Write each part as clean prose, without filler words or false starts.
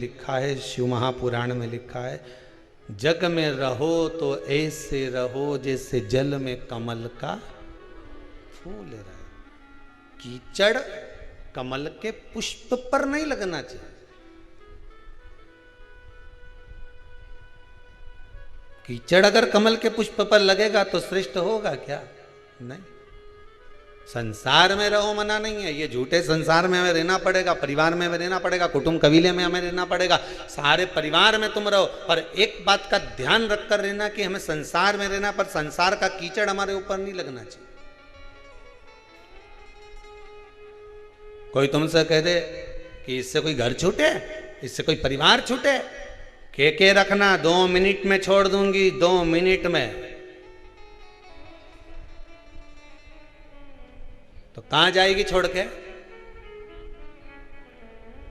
लिखा है, शिव महापुराण में लिखा है, जग में रहो तो ऐसे रहो जैसे जल में कमल का फूल रहे। कीचड़ कमल के पुष्प पर नहीं लगना चाहिए। कीचड़ अगर कमल के पुष्प पर लगेगा तो श्रेष्ठ होगा क्या? नहीं। संसार में रहो मना नहीं है, ये झूठे संसार में हमें रहना पड़ेगा, परिवार में हमें रहना पड़ेगा, कुटुंब कबीले में हमें रहना पड़ेगा, सारे परिवार में तुम रहो, पर एक बात का ध्यान रखकर रहना कि हमें संसार में रहना, पर संसार का कीचड़ हमारे ऊपर नहीं लगना चाहिए। कोई तुमसे कह दे कि इससे कोई घर छूटे, इससे कोई परिवार छूटे, के रखना 2 मिनट में छोड़ दूंगी, 2 मिनट में, तो कहां जाएगी छोड़ के?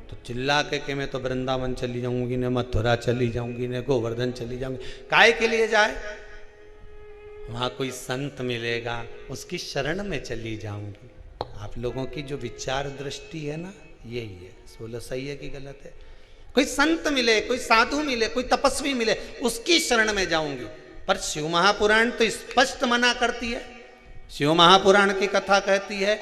तो चिल्ला के मैं तो वृंदावन चली जाऊंगी, ने मथुरा चली जाऊंगी, ने गोवर्धन चली जाऊंगी। काय के लिए जाए? वहां कोई संत मिलेगा, उसकी शरण में चली जाऊंगी। आप लोगों की जो विचार दृष्टि है ना, यही है। बोलो सही है कि गलत है? कोई संत मिले, कोई साधु मिले, कोई तपस्वी मिले, उसकी शरण में जाऊंगी। पर शिव महापुराण तो स्पष्ट मना करती है। शिव महापुराण की कथा कहती है,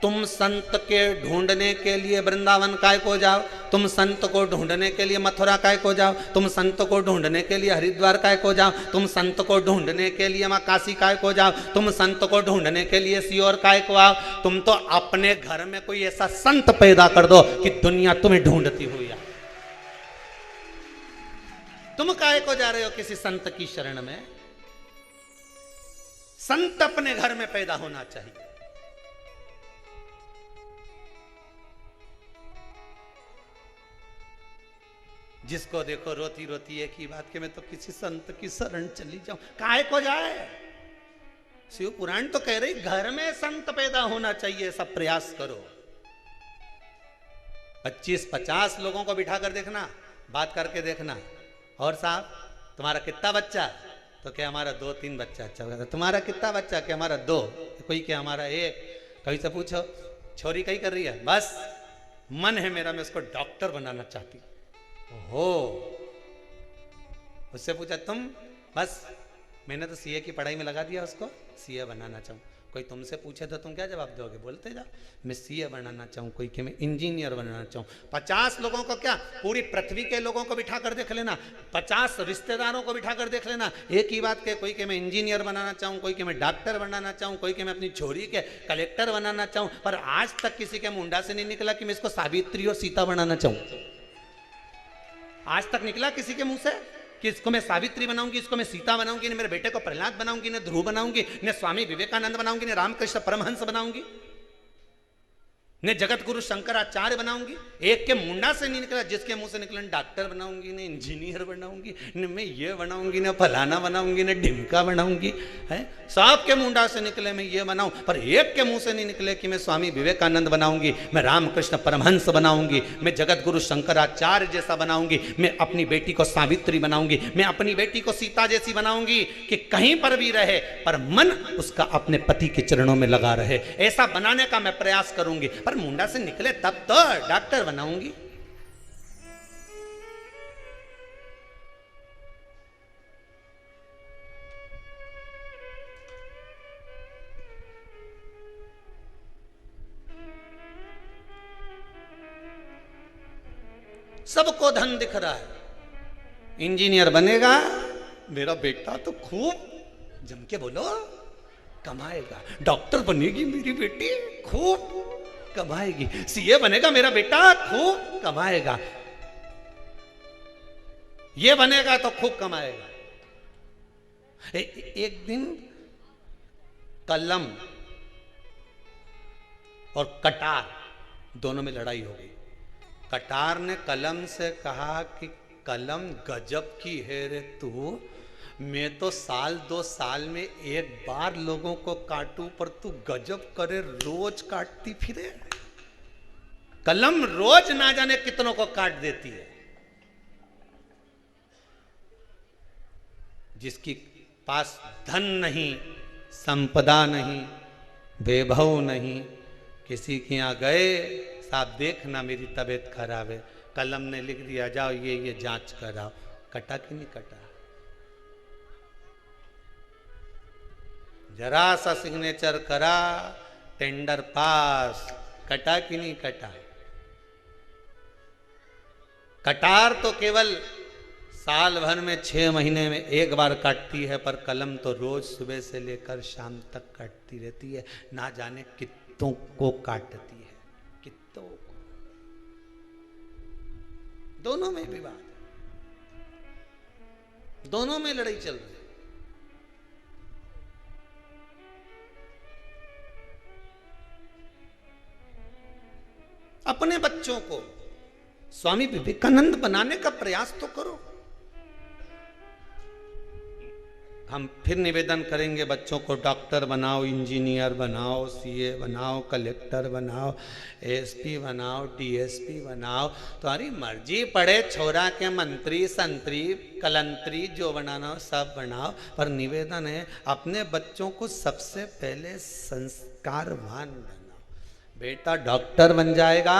तुम संत के ढूंढने के लिए वृंदावन काय को जाओ, तुम संत को ढूंढने के लिए मथुरा काय को जाओ, तुम संत को ढूंढने के लिए हरिद्वार काय को जाओ, तुम संत को ढूंढने के लिए मां काशी काय को जाओ, तुम संत को ढूंढने के लिए सीहोर काय को आओ। तुम तो अपने घर में कोई ऐसा संत पैदा कर दो कि दुनिया तुम्हें ढूंढती हुई आए। तुम काय को जा रहे हो किसी संत की शरण में? संत अपने घर में पैदा होना चाहिए। जिसको देखो रोती रोती एक ही बात कि मैं तो किसी संत की शरण चली जाऊं। काय को जाए? शिव पुराण तो कह रही घर में संत पैदा होना चाहिए, सब प्रयास करो। 25-50 लोगों को बिठा कर देखना, बात करके देखना, और साहब तुम्हारा कितना बच्चा? तो क्या हमारा 2-3 बच्चा। अच्छा, तुम्हारा कितना बच्चा? क्या हमारा 2, कोई क्या हमारा 1। कहीं से पूछो छोरी कहीं कर रही है, बस मन है मेरा, मैं उसको डॉक्टर बनाना चाहती। हो, उससे पूछा तुम? बस मैंने तो सीए की पढ़ाई में लगा दिया उसको, सीए बनाना चाहूँ। कोई तुमसे पूछे तो तुम क्या जवाब दोगे? बोलते जाओ मैं सीए बनाना चाहूँ, कोई कि मैं इंजीनियर बनाना चाहूँ। 50 लोगों को क्या, पूरी पृथ्वी के लोगों को बिठा कर देख लेना, 50 रिश्तेदारों को बिठा कर देख लेना, एक ही बात के, कोई कि मैं इंजीनियर बनाना चाहूँ, कोई कि मैं डॉक्टर बनाना चाहूँ, कोई कि मैं अपनी छोरी के कलेक्टर बनाना चाहूँ। पर आज तक किसी के मुंडा से नहीं निकला कि मैं इसको सावित्री और सीता बनाना चाहूँ। आज तक निकला किसी के मुंह से कि इसको मैं सावित्री बनाऊंगी, इसको मैं सीता बनाऊंगी, ने मेरे बेटे को प्रहलाद बनाऊंगी, ने ध्रुव बनाऊंगी, ने स्वामी विवेकानंद बनाऊंगी, ने रामकृष्ण परमहंस बनाऊंगी, ने जगत गुरु शंकराचार्य बनाऊंगी? एक के मुंडा से नहीं निकला। जिसके मुंह से निकला डॉक्टर बनाऊंगी, ने इंजीनियर बनाऊंगी, ने मैं ये बनाऊंगी, ने फलाना बनाऊंगी, ने ढिमका बनाऊंगी, है सब के मुंडा से निकले मैं ये बनाऊं, पर एक के मुंह से नहीं निकले कि मैं स्वामी विवेकानंद बनाऊंगी, मैं रामकृष्ण परमहंस बनाऊंगी, मैं जगत गुरु शंकराचार्य जैसा बनाऊंगी, मैं अपनी बेटी को सावित्री बनाऊंगी, मैं अपनी बेटी को सीता जैसी बनाऊंगी कि कहीं पर भी रहे पर मन उसका अपने पति के चरणों में लगा रहे। ऐसा बनाने का मैं प्रयास करूंगी। पर मुंडा से निकले तब तो डॉक्टर बनाऊंगी। सबको धन दिख रहा है, इंजीनियर बनेगा मेरा बेटा तो खूब जम के बोलो कमाएगा, डॉक्टर बनेगी मेरी बेटी खूब कमाएगी, सीए बनेगा मेरा बेटा खूब कमाएगा, ये बनेगा तो खूब कमाएगा। एक दिन कलम और कटार दोनों में लड़ाई हो गई। कटार ने कलम से कहा कि कलम गजब की है रे तू, मैं तो 1-2 साल में एक बार लोगों को काटूं, पर तू गजब करे रोज काटती फिरे। कलम रोज ना जाने कितनों को काट देती है। जिसकी पास धन नहीं, संपदा नहीं, वैभव नहीं, किसी के यहां गए, साहब देखना मेरी तबीयत खराब है, कलम ने लिख दिया जाओ ये जांच कराओ, कटा कि नहीं कटा? जरा सा सिग्नेचर करा, टेंडर पास, कटा कि नहीं कटा? कटार तो केवल साल भर में 6 महीने में एक बार काटती है, पर कलम तो रोज सुबह से लेकर शाम तक काटती रहती है। ना जाने कितनों को काटती है, कितनों को। दोनों में विवाद है, दोनों में लड़ाई चल रही है। अपने बच्चों को स्वामी विवेकानंद बनाने का प्रयास तो करो। हम फिर निवेदन करेंगे, बच्चों को डॉक्टर बनाओ, इंजीनियर बनाओ, सीए बनाओ, कलेक्टर बनाओ, एसपी बनाओ, डीएसपी बनाओ, तुम्हारी मर्जी, पड़े छोरा के मंत्री संतरी कलंतरी जो बनाना हो सब बनाओ, पर निवेदन है अपने बच्चों को सबसे पहले संस्कारवान बनाओ। बेटा डॉक्टर बन जाएगा,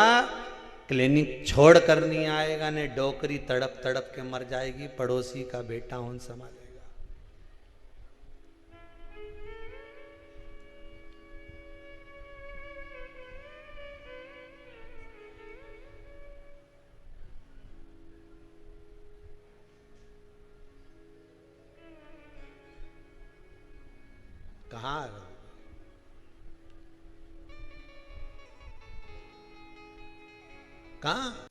क्लिनिक छोड़ कर नहीं आएगा, ने डोकरी तड़प तड़प के मर जाएगी, पड़ोसी का बेटा उन समाज। कहाँ कहाँ